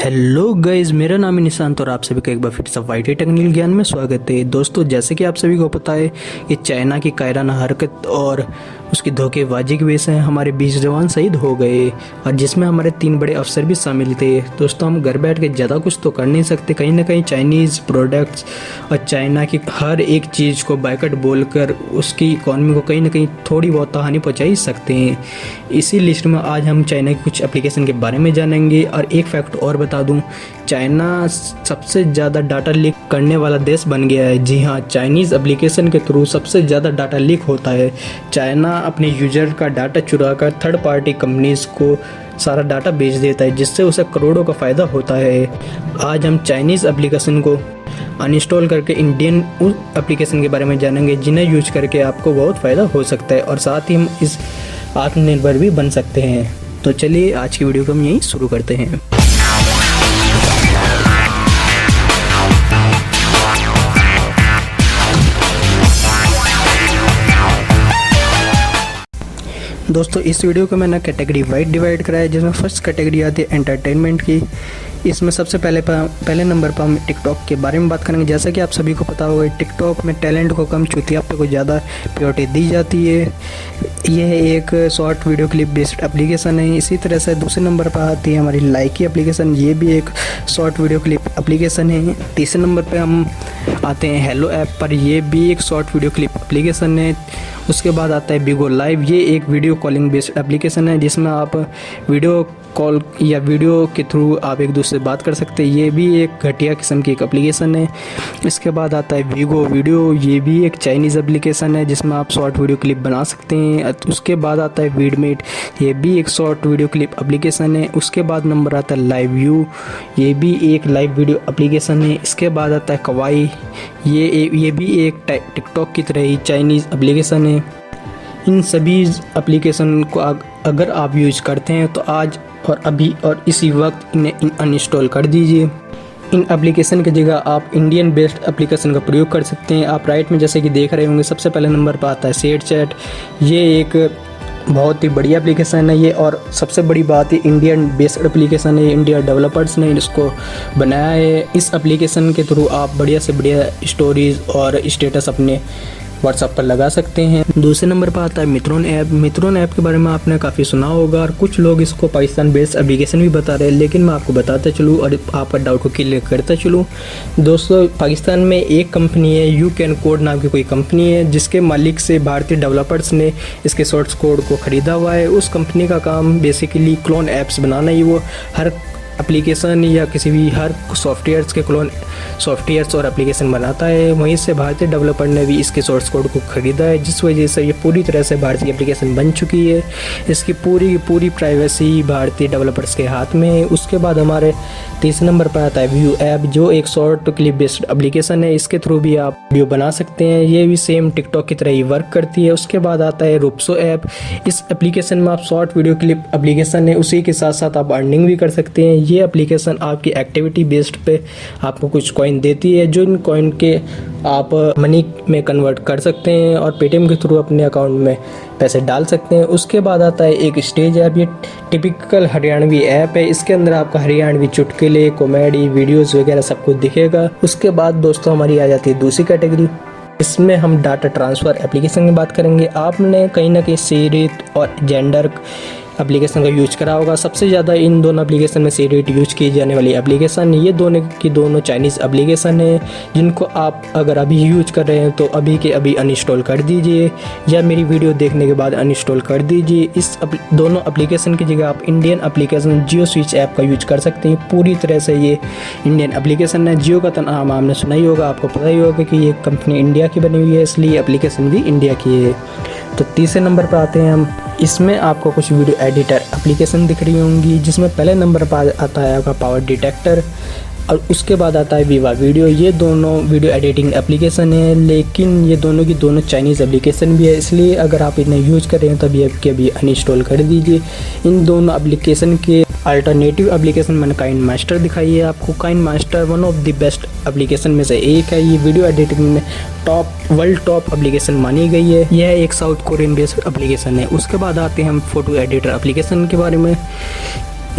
Hello guys, मेरा नाम है निशांत और आप सभी का एक बार फिर से वाईटी टेक्निकल ज्ञान में स्वागत है। दोस्तों, जैसे कि आप सभी को पता है कि चाइना की कायराना हरकत और उसकी धोखेबाजी की वजह से हमारे 20 जवान शहीद हो गए और जिसमें हमारे 3 बड़े अफसर भी शामिल थे। दोस्तों, हम घर बैठ के ज़्यादा कुछ तो कर नहीं सकते, कहीं ना कहीं चाइनीज़ प्रोडक्ट्स और चाइना की हर एक चीज़ को बायकॉट बोलकर उसकी इकॉनमी को कहीं ना कहीं थोड़ी बहुत हानि पहुँचा ही सकते हैं। इसी लिस्ट में आज हम चाइना की कुछ एप्लीकेशन के बारे में जानेंगे। और एक फैक्ट और बता दूं, चाइना सबसे ज़्यादा डाटा लीक करने वाला देश बन गया है। जी हाँ, चाइनीज़ एप्लीकेशन के थ्रू सबसे ज़्यादा डाटा लीक होता है। चाइना अपने यूजर का डाटा चुराकर थर्ड पार्टी कंपनीज को सारा डाटा बेच देता है, जिससे उसे करोड़ों का फ़ायदा होता है। आज हम चाइनीज़ एप्लीकेशन को अनइंस्टॉल करके इंडियन उस एप्लीकेशन के बारे में जानेंगे जिन्हें यूज करके आपको बहुत फ़ायदा हो सकता है और साथ ही हम इस आत्मनिर्भर भी बन सकते हैं। तो चलिए आज की वीडियो को हम यहीं शुरू करते हैं। दोस्तों, इस वीडियो को मैंने कैटेगरी वाइज डिवाइड करा है, जिसमें फर्स्ट कैटेगरी आती है एंटरटेनमेंट की। इसमें सबसे पहले नंबर पर हम टिकटॉक के बारे में बात करेंगे। जैसा कि आप सभी को पता होगा, टिकटॉक में टैलेंट को कम, चुतियापे को ज़्यादा प्रायोरिटी दी जाती है। यह एक short video clip based application है। इसी तरह से दूसरे नंबर पर आती है हमारी लाइकी एप्लीकेशन। ये भी एक शॉर्ट वीडियो क्लिप एप्लीकेशन है। तीसरे नंबर पर हम आते हैं हेलो ऐप पर। यह भी एक शॉर्ट वीडियो क्लिप एप्लीकेशन है। उसके बाद आता है बिगो लाइव। ये एक वीडियो कॉलिंग बेस्ड एप्लीकेशन है, जिसमें आप वीडियो कॉल या वीडियो के थ्रू आप एक दूसरे से बात कर सकते हैं। ये भी एक घटिया किस्म की एक एप्लीकेशन है। इसके बाद आता है वीगो वीडियो। ये भी एक चाइनीज़ एप्लीकेशन है, जिसमें आप शॉर्ट वीडियो क्लिप बना सकते हैं। उसके बाद आता है वीडमेट। ये भी एक शॉर्ट वीडियो क्लिप एप्लीकेशन है। उसके बाद नंबर आता है लाइव व्यू। ये भी एक लाइव वीडियो एप्लीकेशन है। इसके बाद आता है कवाई। ये भी एक टिकटॉक की तरह ही चाइनीज़ एप्लीकेशन है। इन सभी एप्लीकेशन को अगर आप यूज़ करते हैं तो आज और अभी और इसी वक्त इन्हें अनइंस्टॉल कर दीजिए। इन एप्लीकेशन की जगह आप इंडियन बेस्ड एप्लीकेशन का प्रयोग कर सकते हैं। आप राइट में जैसे कि देख रहे होंगे, सबसे पहले नंबर पर आता है शेयर चैट। ये एक बहुत ही बढ़िया एप्लीकेशन है ये, और सबसे बड़ी बात है इंडियन बेस्ड एप्लीकेशन है। इंडिया डेवलपर्स ने इसको बनाया है। इस एप्लीकेशन के थ्रू आप बढ़िया से बढ़िया स्टोरीज़ और स्टेटस अपने व्हाट्सएप पर लगा सकते हैं। दूसरे नंबर पर आता है मित्रोन ऐप। मित्रोन ऐप के बारे में आपने काफ़ी सुना होगा और कुछ लोग इसको पाकिस्तान बेस्ड एप्लीकेशन भी बता रहे हैं, लेकिन मैं आपको बताता चलूँ और आपका डाउट को क्लियर करता चलूँ। दोस्तों, पाकिस्तान में एक कंपनी है, यू कैन कोड नाम की कोई कंपनी है, जिसके मालिक से भारतीय डेवलपर्स ने इसके सोर्स कोड को ख़रीदा हुआ है। उस कंपनी का काम बेसिकली क्लोन ऐप्स बनाना ही। वो हर एप्लीकेशन या किसी भी हर सॉफ्टवेयर्स के क्लोन सॉफ्टवेयर्स और एप्लीकेशन बनाता है। वहीं से भारतीय डेवलपर ने भी इसके सोर्स कोड को ख़रीदा है, जिस वजह से ये पूरी तरह से भारतीय एप्लीकेशन बन चुकी है। इसकी पूरी प्राइवेसी भारतीय डेवलपर्स के हाथ में है। उसके बाद हमारे तीसरे नंबर पर आता है व्यू ऐप, जो एक शॉर्ट क्लिप बेस्ड एप्लीकेशन है। इसके थ्रू भी आप वीडियो बना सकते हैं। ये भी सेम टिकटॉक की तरह ही वर्क करती है। उसके बाद आता है रूपसो ऐप। इस एप्लीकेशन में आप शॉर्ट वीडियो क्लिप एप्लीकेशन है, उसी के साथ साथ आप अर्निंग भी कर सकते हैं। ये एप्लीकेशन आपकी एक्टिविटी बेस्ड पे आपको कुछ कॉइन देती है, जो इन कॉइन के आप मनी में कन्वर्ट कर सकते हैं और पेटीएम के थ्रू अपने अकाउंट में पैसे डाल सकते हैं। उसके बाद आता है एक स्टेज ऐप। ये टिपिकल हरियाणवी ऐप है। इसके अंदर आपका हरियाणवी चुटकुले, कॉमेडी वीडियोस वगैरह सब कुछ दिखेगा। उसके बाद दोस्तों हमारी आ जाती है दूसरी कैटेगरी। इसमें हम डाटा ट्रांसफ़र एप्लीकेशन की बात करेंगे। आपने कहीं ना कहीं सीरीट और जेंडर एप्लीकेशन का यूज करा होगा। सबसे ज़्यादा इन दोनों एप्लीकेशन में सीरीट यूज की जाने वाली एप्लीकेशन, ये दोनों की दोनों चाइनीज़ एप्लीकेशन है, जिनको आप अगर अभी यूज कर रहे हैं तो अभी के अभी अनइंस्टॉल कर दीजिए या मेरी वीडियो देखने के बाद अनइंस्टॉल कर दीजिए। इस दोनों एप्लीकेशन की जगह आप इंडियन एप्लीकेशन जियो स्विच ऐप का यूज कर सकते हैं। पूरी तरह से ये इंडियन एप्लीकेशन है। जियो का तो नाम आपने सुना ही होगा, आपको पता ही होगा कि ये कंपनी इंडिया की बनी हुई है, इसलिए एप्लीकेशन भी इंडिया की है। तो तीसरे नंबर पर आते हैं हम। इसमें आपको कुछ वीडियो एडिटर एप्लीकेशन दिख रही होंगी, जिसमें पहले नंबर पर आता है आपका पावर डिटेक्टर और उसके बाद आता है विवा वीडियो। ये दोनों वीडियो एडिटिंग एप्लीकेशन है, लेकिन ये दोनों की दोनों चाइनीज़ एप्लीकेशन भी है, इसलिए अगर आप इन्हें यूज़ कर रहे हैं तो अभी अनइंस्टॉल कर दीजिए। इन दोनों एप्लीकेशन के अल्टरनेटिव एप्लीकेशन मैंने काइन मास्टर दिखाई है आपको। KineMaster one of the best application में से एक है। ये वीडियो एडिटिंग में वर्ल्ड टॉप एप्लीकेशन मानी गई है। यह एक साउथ कोरियन बेस्ड एप्लीकेशन है। उसके बाद आते हैं हम फोटो एडिटर एप्लीकेशन के बारे में।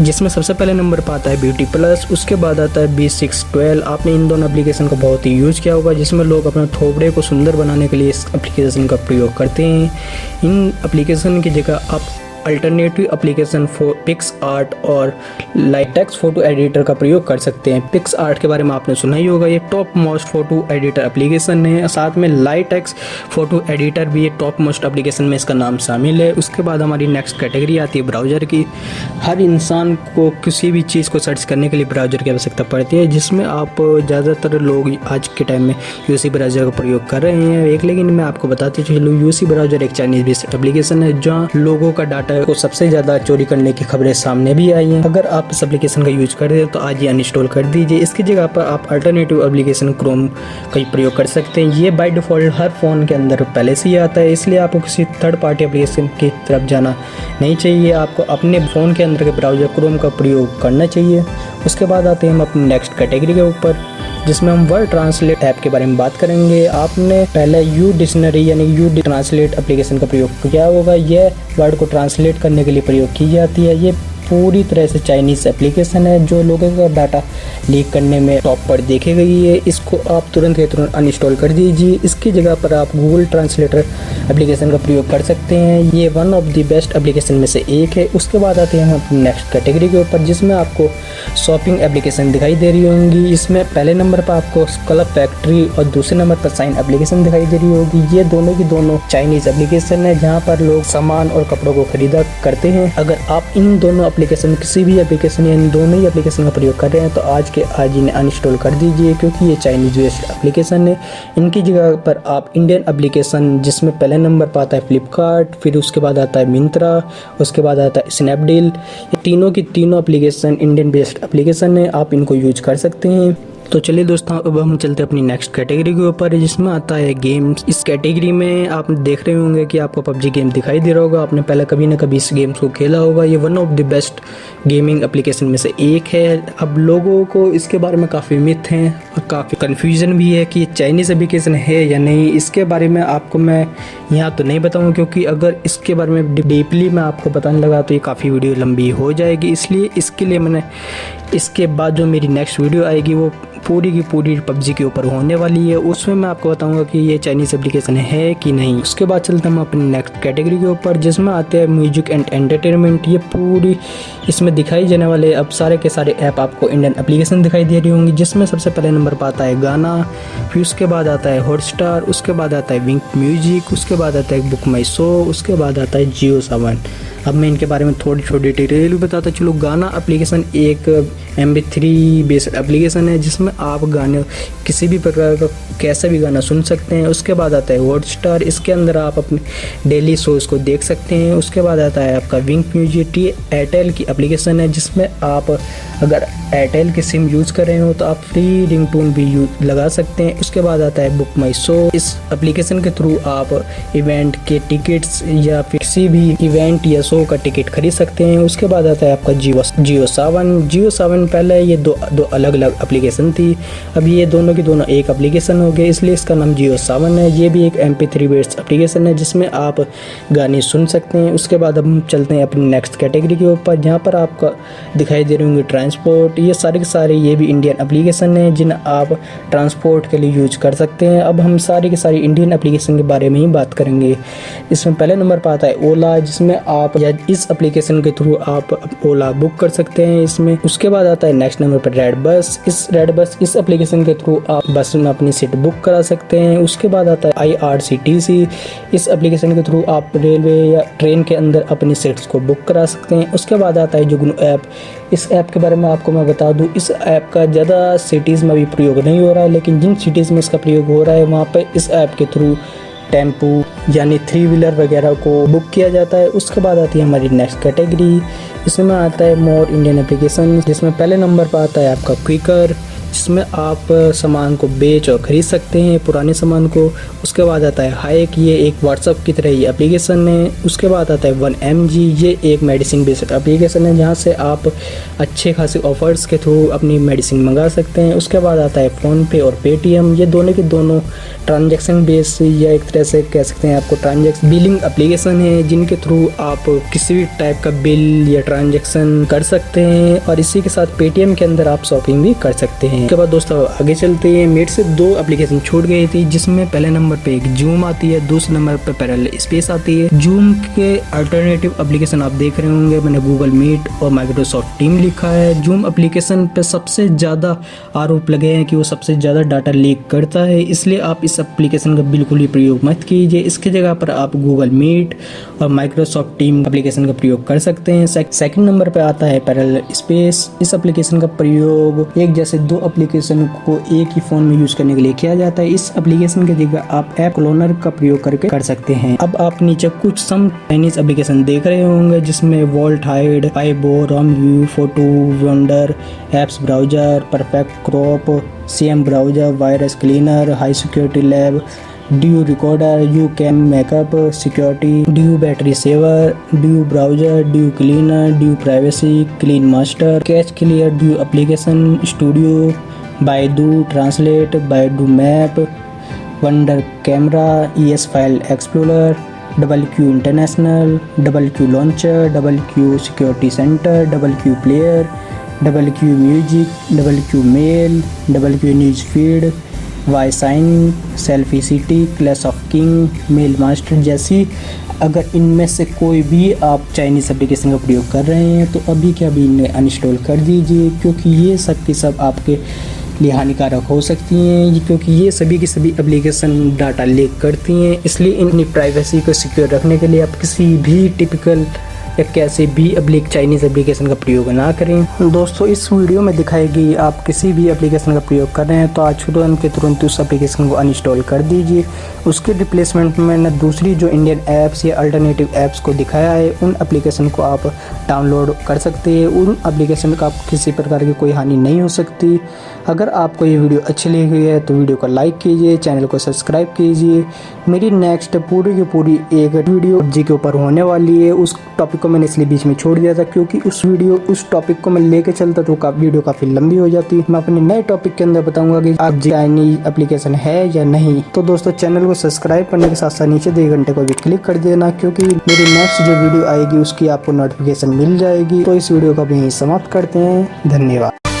जिसमें सबसे पहले नंबर पर आता है ब्यूटी प्लस, उसके बाद आता है B612। आपने इन दोनों एप्लीकेशन का बहुत ही यूज़ किया होगा, जिसमें लोग अपने थोबड़े को सुंदर बनाने के लिए इस एप्लीकेशन का प्रयोग करते हैं। इन एप्लीकेशन की जगह आप alternative application for PicsArt और लाइटेक्स फोटो एडिटर का प्रयोग कर सकते हैं। पिक्स आर्ट के बारे में आपने सुना ही होगा, ये top most photo editor application है। साथ में लाइटेक्स फोटो एडिटर भी ये टॉप मोस्ट एप्लीकेशन में इसका नाम शामिल है। उसके बाद हमारी नेक्स्ट कैटेगरी आती है ब्राउज़र की। हर इंसान को किसी भी चीज़ को सर्च करने के लिए ब्राउज़र की आवश्यकता पड़ती है, जिसमें आप ज़्यादातर लोग आज के टाइम में यूसी ब्राउज़र का प्रयोग कर रहे हैं। लेकिन मैं आपको बताते चलूँ, यूसी ब्राउज़र एक चाइनीज़ बेस्ड एप्लीकेशन है, जहाँ लोगों का डाटा को सबसे ज़्यादा चोरी करने की खबरें सामने भी आई हैं। अगर आप इस एप्लीकेशन का यूज कर रहे हैं तो आज ही अनइंस्टॉल कर दीजिए। इसकी जगह पर आप अल्टरनेटिव एप्लीकेशन क्रोम का प्रयोग कर सकते हैं। ये बाय डिफ़ॉल्ट हर फ़ोन के अंदर पहले से ही आता है, इसलिए आपको किसी थर्ड पार्टी एप्लीकेशन की तरफ जाना नहीं चाहिए। आपको अपने फ़ोन के अंदर के ब्राउज़र क्रोम का प्रयोग करना चाहिए। उसके बाद आते हैं हम अपनी नेक्स्ट कैटेगरी के ऊपर, जिसमें हम वर्ड ट्रांसलेट ऐप के बारे में बात करेंगे। आपने पहले यू डिक्शनरी यानी यू ट्रांसलेट एप्लीकेशन का प्रयोग किया होगा। यह वर्ड को ट्रांसलेट करने के लिए प्रयोग की जाती है। ये पूरी तरह से चाइनीज़ एप्लीकेशन है, जो लोगों का डाटा लीक करने में टॉप पर देखी गई है। इसको आप तुरंत के तुरंत अनइंस्टॉल कर दीजिए। इसकी जगह पर आप गूगल ट्रांसलेटर एप्लीकेशन का प्रयोग कर सकते हैं। ये one of the best application में से एक है। उसके बाद आते हैं हम अपनी नेक्स्ट कैटेगरी के ऊपर, जिसमें आपको शॉपिंग एप्लीकेशन दिखाई दे रही होंगी। इसमें पहले नंबर पर आपको कलर फैक्ट्री और दूसरे नंबर पर साइन एप्लीकेशन दिखाई दे रही होगी। ये दोनों की दोनों चाइनीज़ एप्लीकेशन है, जहाँ पर लोग सामान और कपड़ों को खरीदा करते हैं। अगर आप इन दोनों एप्लीकेशन किसी भी एप्लीकेशन या इन दोनों ही एप्लीकेशन का प्रयोग कर रहे हैं तो आज के आज इन्हें अनइंस्टॉल कर दीजिए, क्योंकि ये चाइनीज़ बेस्ड एप्लीकेशन है। इनकी जगह पर आप इंडियन एप्लीकेशन, जिसमें पहले नंबर पर आता है फ्लिपकार्ट, फिर उसके बाद आता है मिंत्रा, उसके बाद आता है स्नैपडील। ये तीनों की तीनों एप्लीकेशन इंडियन बेस्ड एप्लीकेशन है, आप इनको यूज कर सकते हैं। तो चलिए दोस्तों, अब हम चलते हैं अपनी नेक्स्ट कैटेगरी के ऊपर, जिसमें आता है गेम्स। इस कैटेगरी में आप देख रहे होंगे कि आपको पबजी गेम दिखाई दे रहा होगा। आपने पहले कभी ना कभी इस गेम्स को खेला होगा। ये one of the best gaming application में से एक है। अब लोगों को इसके बारे में काफ़ी मिथ हैं और काफ़ी कन्फ्यूज़न भी है कि ये चाइनीज़ एप्लीकेशन है या नहीं। इसके बारे में आपको मैं यहाँ तो नहीं बताऊँगा, क्योंकि अगर इसके बारे में डीपली मैं आपको बताने लगा तो ये काफ़ी वीडियो लंबी हो जाएगी। इसलिए इसके लिए मैंने इसके बाद जो मेरी नेक्स्ट वीडियो आएगी वो पूरी की पूरी पबजी के ऊपर होने वाली है। उसमें मैं आपको बताऊंगा कि ये चाइनीज़ एप्लीकेशन है कि नहीं। उसके बाद चलते हम अपनी नेक्स्ट कैटेगरी के ऊपर, जिसमें आते हैं म्यूजिक एंड एंटरटेनमेंट। ये पूरी इसमें दिखाई जाने वाले अब सारे के सारे ऐप आपको इंडियन एप्लीकेशन दिखाई दे रही होंगी, जिसमें सबसे पहले नंबर पर आता है गाना, फिर उसके बाद आता है हॉटस्टार, उसके बाद आता है विंक म्यूजिक, उसके बाद आता है बुक माई शो, उसके बाद आता है जियो सावन। अब मैं इनके बारे में थोड़ी छोटी डिटेल बताता चलो। गाना एप्लीकेशन एक MP3 बेस्ड एप्लीकेशन है, जिसमें आप गाने किसी भी प्रकार का कैसा भी गाना सुन सकते हैं। उसके बाद आता है हॉटस्टार, इसके अंदर आप अपने डेली शोज़ को देख सकते हैं। उसके बाद आता है आपका विंक म्यूजिक। ये एयरटेल की एप्लीकेशन है, जिसमें आप अगर एयरटेल की सिम यूज़ कर रहे हो तो आप फ्री रिंगटोन भी लगा सकते हैं। उसके बाद आता है बुक माई शो। इस एप्लीकेशन के थ्रू आप इवेंट के टिकट्स या फिर किसी भी इवेंट या शो का टिकट खरीद सकते हैं। उसके बाद आता है आपका जियो सावन। पहले ये दो अलग अलग एप्लीकेशन थी, अब ये दोनों की दोनों एक एप्लीकेशन हो गए, इसलिए इसका नाम जियो सावन है। ये भी एक MP3 बेस्ड एप्लीकेशन है, जिसमें आप गाने सुन सकते हैं। उसके बाद अब हम चलते हैं अपनी नेक्स्ट कैटेगरी के ऊपर, जहाँ पर आपका दिखाई दे रहे होंगे ट्रांसपोर्ट। ये सारे के सारे ये भी इंडियन एप्लीकेशन है, जिन्हें आप ट्रांसपोर्ट के लिए यूज कर सकते हैं। अब हम सारी के सारी इंडियन एप्लीकेशन के बारे में ही बात करेंगे। इसमें पहले नंबर पर आता है ओला, जिसमें आप या इस एप्लीकेशन के थ्रू आप ओला बुक कर सकते हैं इसमें। उसके बाद आता है नेक्स्ट नंबर पर रेड बस। इस एप्लीकेशन के थ्रू आप बस में अपनी सीट बुक करा सकते हैं। उसके बाद आता है IRCTC। इस एप्लीकेशन के थ्रू आप रेलवे या ट्रेन के अंदर अपनी सीट्स को बुक करा सकते हैं। उसके बाद आता है जुगनू ऐप। इस ऐप के बारे में आपको मैं बता दूं, इस ऐप का ज़्यादा सिटीज़ में अभी प्रयोग नहीं हो रहा है, लेकिन जिन सिटीज़ में इसका प्रयोग हो रहा है वहाँ पर इस ऐप के थ्रू टेम्पू यानी 3 व्हीलर वगैरह को बुक किया जाता है। उसके बाद आती है हमारी नेक्स्ट कैटेगरी। इसमें आता है मोर इंडियन एप्लीकेशन, जिसमें पहले नंबर पर आता है आपका क्विकर। जिसमें आप सामान को बेच और ख़रीद सकते हैं, पुराने सामान को। उसके बाद आता है हाइक, ये एक व्हाट्सअप की तरह ही एप्लीकेशन है। उसके बाद आता है 1mg, ये एक मेडिसिन बेस्ड एप्लीकेशन है जहाँ से आप अच्छे खासे ऑफर्स के थ्रू अपनी मेडिसिन मंगा सकते हैं। उसके बाद आता है फ़ोनपे और पेटीएम, ये दोनों के दोनों ट्रांजैक्शन बेस्ड या एक तरह से कह सकते हैं आपको ट्रांजैक्शन बिलिंग एप्लीकेशन है, जिनके थ्रू आप किसी भी टाइप का बिल या ट्रांजैक्शन कर सकते हैं। और इसी के साथ पेटीएम के अंदर आप शॉपिंग भी कर सकते हैं। उसके बाद दोस्तों आगे चलते हैं। मेरे से 2 एप्लीकेशन छूट गई थी, जिसमें पहले नंबर पे एक जूम आती है, दूसरे नंबर पे पैरेलल स्पेस आती है। जूम के अल्टरनेटिव एप्लीकेशन आप देख रहे होंगे, मैंने गूगल मीट और माइक्रोसॉफ्ट टीम लिखा है। जूम एप्लीकेशन पे सबसे ज़्यादा आरोप लगे हैं कि वो सबसे ज़्यादा डाटा लीक करता है, इसलिए आप इस एप्लीकेशन का बिल्कुल भी प्रयोग मत कीजिए। इसकी जगह पर आप गूगल मीट और माइक्रोसॉफ्ट टीम एप्लीकेशन का प्रयोग कर सकते हैं। सेकंड नंबर पे आता है पैरेलल स्पेस। इस एप्लीकेशन का प्रयोग एक जैसे 2 एप्लीकेशन को एक ही फोन में यूज करने के लिए किया जाता है। इस एप्लीकेशन की जगह आप ऐप क्लोनर का प्रयोग करके कर सकते हैं। अब आप नीचे कुछ सम चाइनीज एप्लीकेशन देख रहे होंगे, जिसमें वॉल्ट हाइड, पाइबो, Rom View, Photo Wonder, Apps Browser, Perfect Crop, CM Browser, Virus Cleaner, High Security Lab, DU Recorder, YouCam Makeup, Security, DU Battery Saver, DU Browser, DU Cleaner, DU Privacy, Clean Master, Cache Clear, DU Application Studio, Baidu Translate, Baidu Map, Wonder Camera, ES File Explorer, WQ International, WQ Launcher, WQ Security Centre, WQ Player, WQ Music, WQ Mail, WQ News Feed, Y sign, selfie city, clash of king, mail master जैसी अगर इनमें से कोई भी आप Chinese application का प्रयोग कर रहे हैं तो अभी के अभी इन्हें अनइंस्टॉल कर दीजिए, क्योंकि ये सब की सब आपके लिए हानिकारक हो सकती हैं, क्योंकि ये सभी की सभी एप्लीकेशन डाटा लीक करती हैं। इसलिए इनकी प्राइवेसी को सिक्योर रखने के लिए आप किसी भी टिपिकल या कैसे भी चाइनीज़ एप्लीकेशन का प्रयोग ना करें। दोस्तों इस वीडियो में दिखाई गई आप किसी भी एप्लीकेशन का प्रयोग कर रहे हैं तो आज तुरंत के तुरंत उस एप्लीकेशन को अनइंस्टॉल कर दीजिए। उसके रिप्लेसमेंट में मैंने दूसरी जो इंडियन ऐप्स या अल्टरनेटिव ऐप्स को दिखाया है, उन एप्लीकेशन को आप डाउनलोड कर सकते हैं। उन एप्लीकेशन का आप किसी प्रकार की कोई हानि नहीं हो सकती। अगर आपको ये वीडियो अच्छी लगी है तो वीडियो को लाइक कीजिए, चैनल को सब्सक्राइब कीजिए। मेरी नेक्स्ट पूरी की पूरी एक वीडियो PUBG के ऊपर होने वाली है। उस टॉपिक को मैंने इसलिए बीच में छोड़ दिया था क्योंकि उस टॉपिक को मैं लेके चलता तो वीडियो काफ़ी लंबी हो जाती। मैं अपने नए टॉपिक के अंदर बताऊंगा कि PUBG चाइनीज एप्लीकेशन है या नहीं। तो दोस्तों चैनल को सब्सक्राइब करने के साथ साथ नीचे 2 घंटे को भी क्लिक कर देना, क्योंकि मेरी नेक्स्ट जो वीडियो आएगी उसकी आपको नोटिफिकेशन मिल जाएगी। तो इस वीडियो को भी यहीं समाप्त करते हैं। धन्यवाद।